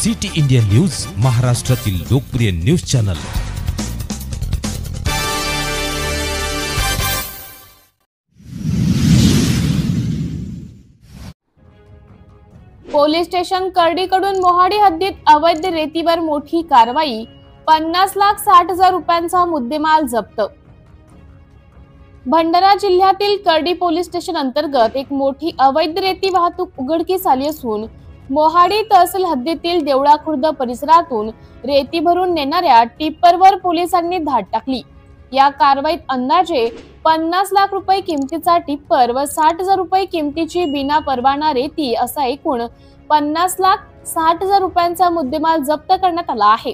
City India news, महाराष्ट्रातील लोकप्रिय news channel. Police station कर्डीकडून मोहाडी हद्दीत अवैध रेतीवर मोठी कारवाई, 50,60,000 रुपयांचा मुद्देमाल जप्त। भंडारा जिल्ह्यातील कर्डी पोलीस स्टेशन अंतर्गत एक मोठी अवैध रेती वाहतूक उघडकीस आली असून मोहाडी तहसील हद्दीतील देवळा खुर्द परिसरातून रेती भरून नेणाऱ्या टिप्परवर पोलिसांनी धाड टाकली। या कारवाईत अंदाजे 50 लाख रुपये किमतीचा टिप्पर व 60,000 रुपये किमतीची बिना परवाना रेती असा एकूण 50,60,000 रुपयांचा मुद्देमाल जप्त करण्यात आला आहे।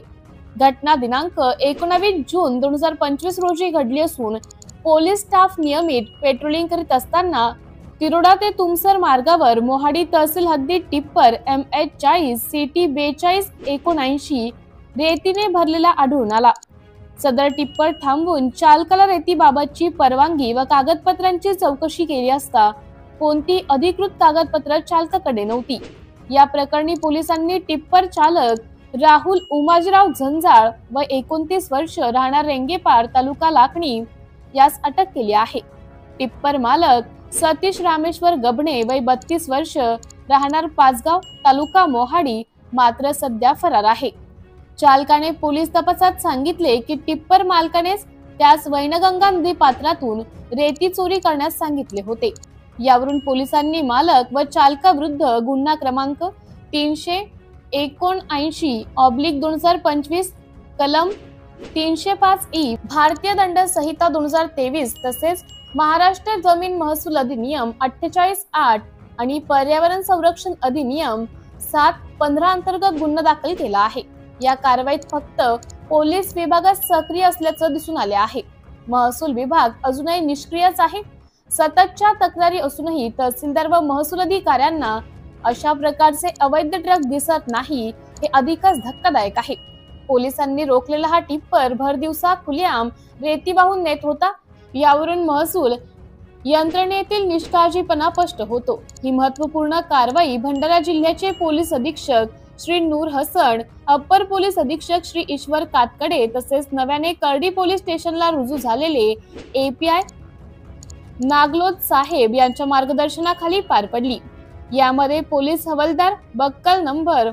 घटना दिनांक 19 जून 2025 रोजी घडली असून पोलीस स्टाफ नियमित पेट्रोलिंग करीत असताना तिरोडा ते तुमसर मार्गावर मोहाडी तहसील हद्दीत टिप्पर MH40 CT 4279 रेतीने भरलेला आढळून आला। सदर टिप्पर थांबवून चालकाला रेतीबाबतची परवानगी व कागदपत्रांची चौकशी केली असता कोणती अधिकृत कागदपत्र चालकाकडे नव्हती। या प्रकरणी पोलिसांनी टिप्पर चालक राहुल उमाजीराव झंजाळ व 29 वर्ष राहणार रेंगेपार तालुका लाखणी यास अटक केली आहे। टिप्पर मालक सतीश रामेश्वर गबणे वय 32 वर्ष राहणार पाचगाव तालुका मोहाडी मात्र सध्या फरार आहे। चालकाने पोलीस तपासात सांगितले की टिप्पर मालकानेच त्यास वैनगंगा नदी पात्रातून रेती चोरी करण्यास सांगितले होते। यावरून पोलिसांनी मालक व चालकाविरुद्ध गुन्हा क्रमांक 379/2025 कलम 305E भारतीय दंड संहिता 2023 तसेच महाराष्ट्र जमीन महसूल अधिनियम 48(8) आणि पर्यावरण संरक्षण अधिनियम 7(15) अंतर्गत गुन्हा दाखल केला आहे। या कारवाईत फक्त पोलीस विभागात सक्रिय असल्याचं दिसून आले आहे। महसूल विभाग अजूनही निष्क्रियच आहे। सततच्या तक्रारी असूनही तहसीलदार व महसूल अधिकाऱ्यांना अशा प्रकारचे अवैध ट्रक दिसत नाही, हे अधिकच धक्कादायक आहे। पोलिसांनी रोखलेला हा टिप्पर भर दिवसा खुलेआम रेती वाहून नेत होता। यावरून महसूल यंत्रणेतील निष्काळजीपणा स्पष्ट होतो। ही महत्त्वपूर्ण कारवाई भंडारा जिल्ह्याचे पोलीस अधीक्षक श्री नूर हसन, अप्पर पोलीस अधीक्षक श्री ईश्वर कातकडे तसेच नव्याने कर्डी पोलीस स्टेशनला रुजू झालेले API नागलोद साहेब यांच्या मार्गदर्शनाखाली पार पडली। यामध्ये पोलीस हवालदार बक्कल नंबर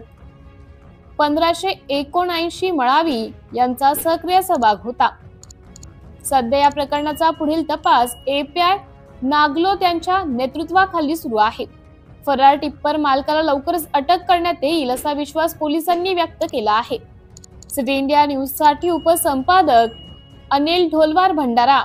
1579 मळावी यांचा सक्रिय सहभाग होता। सध्या या प्रकरणाचा पुढील तपास API नागलोद यांच्या नेतृत्वाखाली सुरू आहे। फरार टिप्पर मालकाला लवकरच अटक करण्यात येईल असा विश्वास पोलिसांनी व्यक्त केला आहे। सिटी इंडिया न्यूज साठी उपसंपादक अनिल ढोलवार, भंडारा।